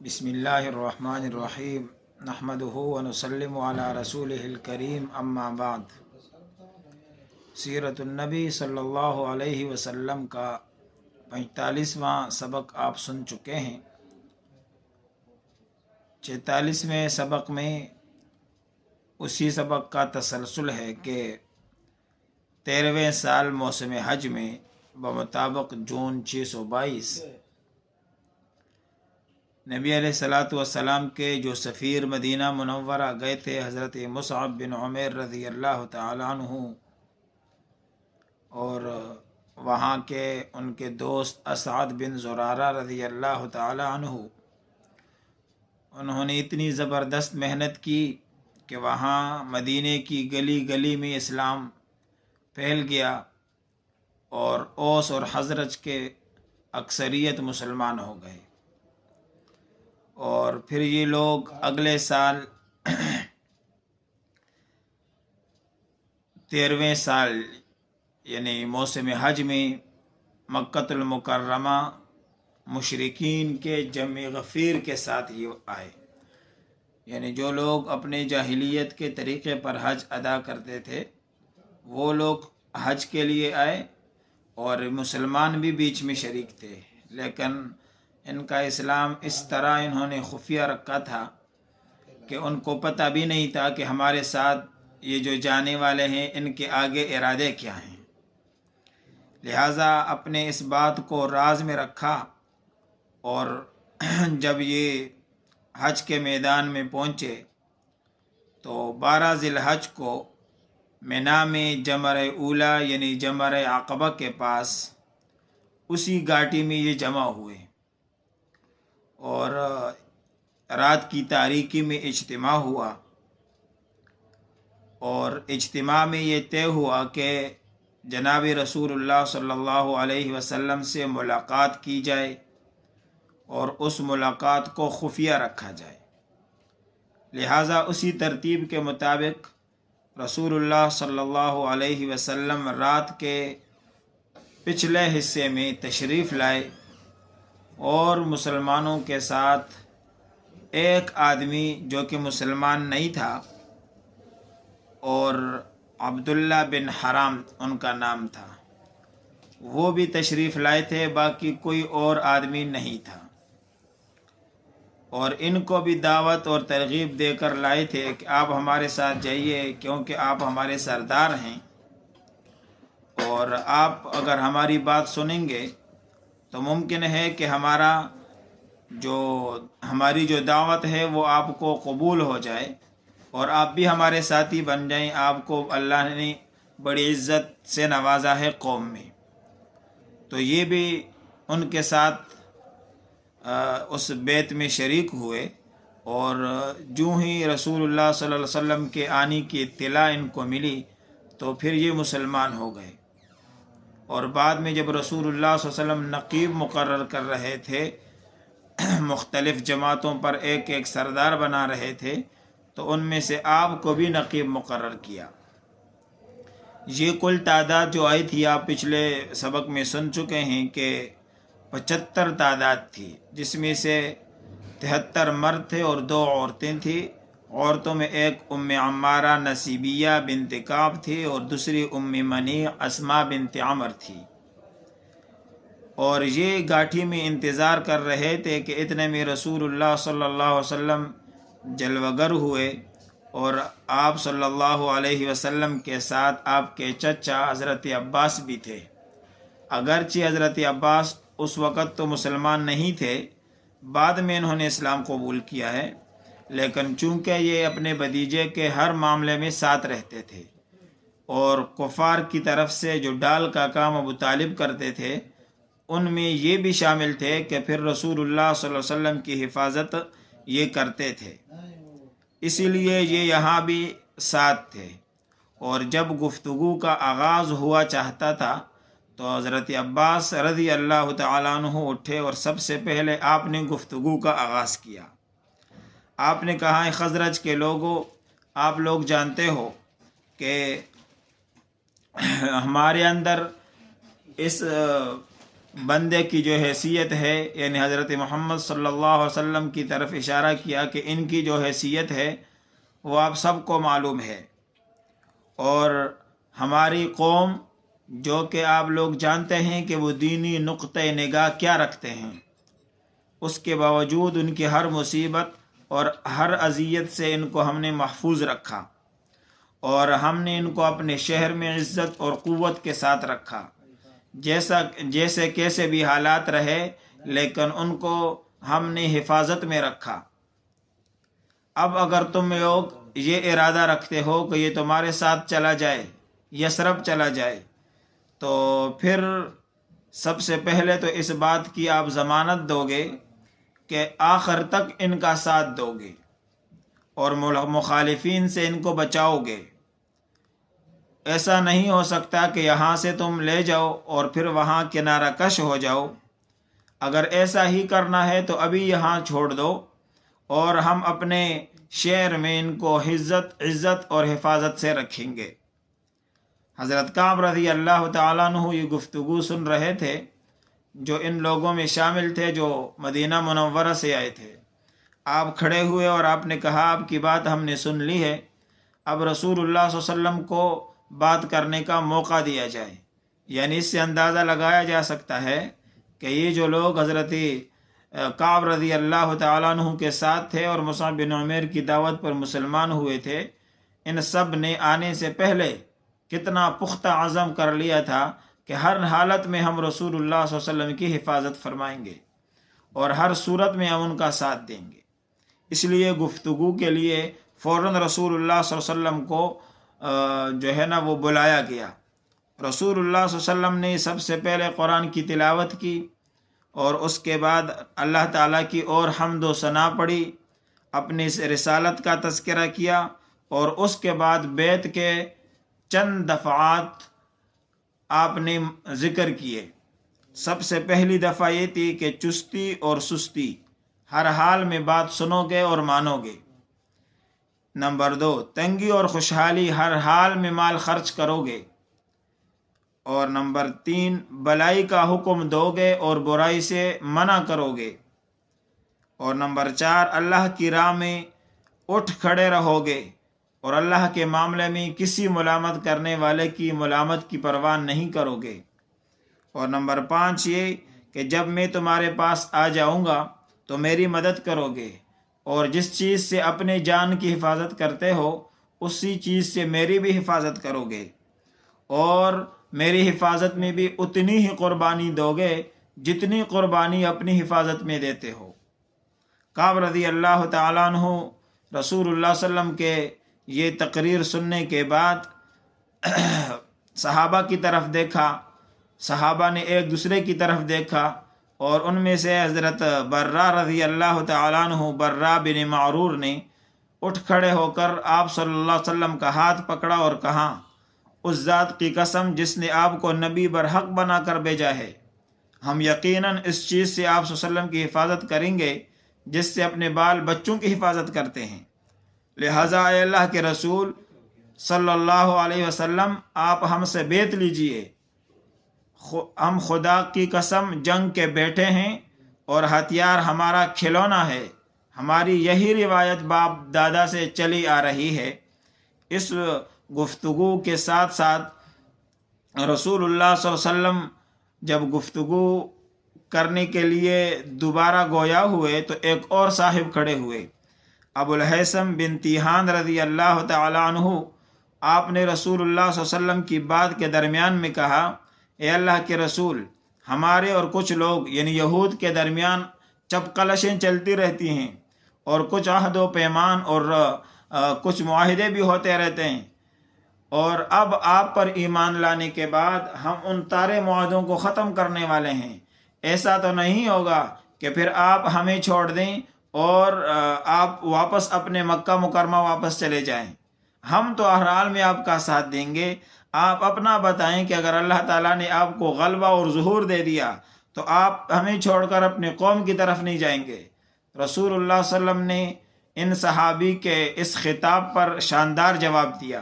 بسم اللہ الرحمن الرحیم نحمدہ ونسلم علی رسولہ الکریم اما بعد۔ سیرت النبی صلی اللہ علیہ وسلم کا 45واں سبق آپ سن چکے ہیں۔ 46ویں سبق میں اسی سبق کا تسلسل ہے کہ 13ویں سال موسم حج میں بمطابق جون 622 نبی علیہ الصلاۃ والسلام کے جو سفیر مدینہ منورہ گئے تھے حضرت مصعب بن عمیر رضی اللہ تعالیٰ عنہ، اور وہاں کے ان کے دوست اسعد بن زرارہ رضی اللہ تعالیٰ عنہ، انہوں نے اتنی زبردست محنت کی کہ وہاں مدینے کی گلی گلی میں اسلام پھیل گیا اور اوس اور خزرج کے اکثریت مسلمان ہو گئے۔ اور پھر یہ لوگ اگلے سال 13ویں سال یعنی موسم حج میں مکۃ المکرمہ مشرکین کے جمع غفیر کے ساتھ یہ آئے، یعنی جو لوگ اپنے جاہلیت کے طریقے پر حج ادا کرتے تھے وہ لوگ حج کے لیے آئے، اور مسلمان بھی بیچ میں شریک تھے، لیکن ان کا اسلام اس طرح انہوں نے خفیہ رکھا تھا کہ ان کو پتہ بھی نہیں تھا کہ ہمارے ساتھ یہ جو جانے والے ہیں ان کے آگے ارادے کیا ہیں۔ لہٰذا اپنے اس بات کو راز میں رکھا، اور جب یہ حج کے میدان میں پہنچے تو 12 ذی الحج کو مینا میں جمرہ اولا یعنی جمرہ عقبہ کے پاس اسی گھاٹی میں یہ جمع ہوئے، اور رات کی تاریکی میں اجتماع ہوا، اور اجتماع میں یہ طے ہوا کہ جناب رسول اللہ صلی اللہ علیہ وسلم سے ملاقات کی جائے اور اس ملاقات کو خفیہ رکھا جائے۔ لہٰذا اسی ترتیب کے مطابق رسول اللہ صلی اللہ علیہ وسلم رات کے پچھلے حصے میں تشریف لائے، اور مسلمانوں کے ساتھ ایک آدمی جو کہ مسلمان نہیں تھا اور عبداللہ بن حرام ان کا نام تھا، وہ بھی تشریف لائے تھے، باقی کوئی اور آدمی نہیں تھا، اور ان کو بھی دعوت اور ترغیب دے کر لائے تھے کہ آپ ہمارے ساتھ جائیے، کیونکہ آپ ہمارے سردار ہیں، اور آپ اگر ہماری بات سنیں گے تو ممکن ہے کہ ہماری جو دعوت ہے وہ آپ کو قبول ہو جائے اور آپ بھی ہمارے ساتھی بن جائیں، آپ کو اللہ نے بڑی عزت سے نوازا ہے قوم میں۔ تو یہ بھی ان کے ساتھ اس بیت میں شریک ہوئے، اور جو ہی رسول اللہ صلی اللہ علیہ وسلم کے آنے کی اطلاع ان کو ملی تو پھر یہ مسلمان ہو گئے۔ اور بعد میں جب رسول اللہ صلی اللہ علیہ وسلم نقیب مقرر کر رہے تھے، مختلف جماعتوں پر ایک ایک سردار بنا رہے تھے، تو ان میں سے آپ کو بھی نقیب مقرر کیا۔ یہ کل تعداد جو آئی تھی آپ پچھلے سبق میں سن چکے ہیں کہ 75 تعداد تھی، جس میں سے 73 مرد تھے اور 2 عورتیں تھیں۔ عورتوں میں ایک ام عمارہ نصیبیہ بنت کعب تھی، اور دوسری ام منیع اسماء بنت عمر تھی، اور یہ گھاٹی میں انتظار کر رہے تھے کہ اتنے میں رسول اللہ صلی اللہ علیہ وسلم جلوہ گر ہوئے، اور آپ صلی اللہ علیہ وسلم کے ساتھ آپ کے چچا حضرت عباس بھی تھے۔ اگرچہ حضرت عباس اس وقت تو مسلمان نہیں تھے، بعد میں انہوں نے اسلام قبول کیا ہے، لیکن چونکہ یہ اپنے بھتیجے کے ہر معاملے میں ساتھ رہتے تھے، اور کفار کی طرف سے جو ڈال کا کام ابو طالب کرتے تھے ان میں یہ بھی شامل تھے کہ پھر رسول اللہ صلی اللہ علیہ وسلم کی حفاظت یہ کرتے تھے، اسی لیے یہ یہاں بھی ساتھ تھے۔ اور جب گفتگو کا آغاز ہوا چاہتا تھا تو حضرت عباس رضی اللہ تعالیٰ عنہ اٹھے، اور سب سے پہلے آپ نے گفتگو کا آغاز کیا۔ آپ نے کہا، خزرج کے لوگوں، آپ لوگ جانتے ہو کہ ہمارے اندر اس بندے کی جو حیثیت ہے، یعنی حضرت محمد صلی اللہ علیہ وسلم کی طرف اشارہ کیا کہ ان کی جو حیثیت ہے وہ آپ سب کو معلوم ہے، اور ہماری قوم جو کہ آپ لوگ جانتے ہیں کہ وہ دینی نقطۂ نگاہ کیا رکھتے ہیں، اس کے باوجود ان کی ہر مصیبت اور ہر اذیت سے ان کو ہم نے محفوظ رکھا، اور ہم نے ان کو اپنے شہر میں عزت اور قوت کے ساتھ رکھا، جیسے کیسے بھی حالات رہے لیکن ان کو ہم نے حفاظت میں رکھا۔ اب اگر تم لوگ یہ ارادہ رکھتے ہو کہ یہ تمہارے ساتھ چلا جائے، یثرب چلا جائے، تو پھر سب سے پہلے تو اس بات کی آپ ضمانت دو گے کہ آخر تک ان کا ساتھ دو گے اور مخالفین سے ان کو بچاؤ گے۔ ایسا نہیں ہو سکتا کہ یہاں سے تم لے جاؤ اور پھر وہاں کنارہ کش ہو جاؤ۔ اگر ایسا ہی کرنا ہے تو ابھی یہاں چھوڑ دو اور ہم اپنے شہر میں ان کو عزت اور حفاظت سے رکھیں گے۔ حضرت کعب رضی اللہ تعالیٰ عنہ یہ گفتگو سن رہے تھے، جو ان لوگوں میں شامل تھے جو مدینہ منورہ سے آئے تھے۔ آپ کھڑے ہوئے اور آپ نے کہا آپ کی بات ہم نے سن لی ہے، اب رسول اللہ صلی اللہ علیہ وسلم کو بات کرنے کا موقع دیا جائے۔ یعنی اس سے اندازہ لگایا جا سکتا ہے کہ یہ جو لوگ حضرت کعب رضی اللہ تعالیٰ عنہ کے ساتھ تھے اور مصعب بن عمیر کی دعوت پر مسلمان ہوئے تھے، ان سب نے آنے سے پہلے کتنا پختہ عزم کر لیا تھا کہ ہر حالت میں ہم رسول اللہ صلی اللہ علیہ وسلم کی حفاظت فرمائیں گے اور ہر صورت میں ہم ان کا ساتھ دیں گے۔ اس لیے گفتگو کے لیے فوراً رسول اللہ صلی اللہ علیہ وسلم کو جو ہے نا وہ بلایا گیا۔ رسول اللہ صلی اللہ علیہ وسلم نے سب سے پہلے قرآن کی تلاوت کی اور اس کے بعد اللہ تعالیٰ کی اور حمد و ثنا پڑھی، اپنی رسالت کا تذکرہ کیا، اور اس کے بعد بیت کے چند دفعات آپ نے ذکر کیے۔ سب سے پہلی دفعہ یہ تھی کہ چستی اور سستی، ہر حال میں بات سنو گے اور مانو گے۔ نمبر 2، تنگی اور خوشحالی، ہر حال میں مال خرچ کرو گے۔ اور نمبر 3، بلائی کا حکم دو گے اور برائی سے منع کرو گے۔ اور نمبر 4، اللہ کی راہ میں اٹھ کھڑے رہو گے اور اللہ کے معاملے میں کسی ملامت کرنے والے کی ملامت کی پرواہ نہیں کرو گے۔ اور نمبر 5 یہ کہ جب میں تمہارے پاس آ جاؤں گا تو میری مدد کرو گے، اور جس چیز سے اپنے جان کی حفاظت کرتے ہو اسی چیز سے میری بھی حفاظت کرو گے، اور میری حفاظت میں بھی اتنی ہی قربانی دو گے جتنی قربانی اپنی حفاظت میں دیتے ہو۔ کعب رضی اللہ تعالیٰ عنہ رسول اللہ صلی اللہ علیہ وسلم کے یہ تقریر سننے کے بعد صحابہ کی طرف دیکھا، صحابہ نے ایک دوسرے کی طرف دیکھا، اور ان میں سے حضرت برہ رضی اللہ تعالیٰ عنہ، برہ بن معرور نے اٹھ کھڑے ہو کر آپ صلی اللہ علیہ وسلم کا ہاتھ پکڑا اور کہا، اس ذات کی قسم جس نے آپ کو نبی برحق بنا کر بھیجا ہے، ہم یقیناً اس چیز سے آپ صلی اللہ علیہ وسلم کی حفاظت کریں گے جس سے اپنے بال بچوں کی حفاظت کرتے ہیں۔ لہٰذا اے اللہ کے رسول صلی اللہ علیہ وسلم، آپ ہم سے بیعت لیجئے، ہم خدا کی قسم جنگ کے بیٹھے ہیں اور ہتھیار ہمارا کھلونا ہے، ہماری یہی روایت باپ دادا سے چلی آ رہی ہے۔ اس گفتگو کے ساتھ ساتھ رسول اللہ صلی اللہ علیہ وسلم جب گفتگو کرنے کے لیے دوبارہ گویا ہوئے تو ایک اور صاحب کھڑے ہوئے، ابو الحیثم بن تیہان رضی اللہ تعالی عنہ۔ آپ نے رسول اللہ صلی اللہ علیہ وسلم کی بات کے درمیان میں کہا، اے اللہ کے رسول، ہمارے اور کچھ لوگ یعنی یہود کے درمیان چپقلشیں چلتی رہتی ہیں، اور کچھ عہد و پیمان اور کچھ معاہدے بھی ہوتے رہتے ہیں، اور اب آپ پر ایمان لانے کے بعد ہم ان سارے معاہدوں کو ختم کرنے والے ہیں۔ ایسا تو نہیں ہوگا کہ پھر آپ ہمیں چھوڑ دیں اور آپ واپس اپنے مکہ مکرمہ واپس چلے جائیں؟ ہم تو ہر حال میں آپ کا ساتھ دیں گے۔ آپ اپنا بتائیں کہ اگر اللہ تعالیٰ نے آپ کو غلبہ اور ظہور دے دیا تو آپ ہمیں چھوڑ کر اپنے قوم کی طرف نہیں جائیں گے؟ رسول اللہ صلی اللہ علیہ وسلم نے ان صحابی کے اس خطاب پر شاندار جواب دیا،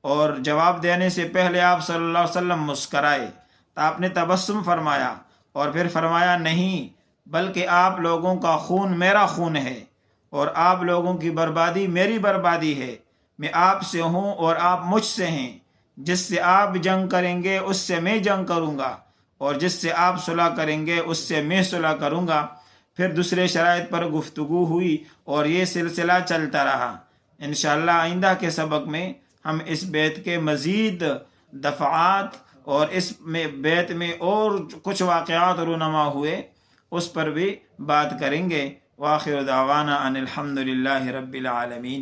اور جواب دینے سے پہلے آپ صلی اللہ علیہ وسلم مسکرائے تو آپ نے تبسم فرمایا اور پھر فرمایا نہیں، بلکہ آپ لوگوں کا خون میرا خون ہے اور آپ لوگوں کی بربادی میری بربادی ہے۔ میں آپ سے ہوں اور آپ مجھ سے ہیں، جس سے آپ جنگ کریں گے اس سے میں جنگ کروں گا، اور جس سے آپ صلح کریں گے اس سے میں صلح کروں گا۔ پھر دوسرے شرائط پر گفتگو ہوئی اور یہ سلسلہ چلتا رہا۔ انشاءاللہ آئندہ کے سبق میں ہم اس بیت کے مزید دفعات اور اس میں بیت میں اور کچھ واقعات رونما ہوئے اس پر بھی بات کریں گے۔ وآخر دعوانا ان الحمد للہ رب العالمین۔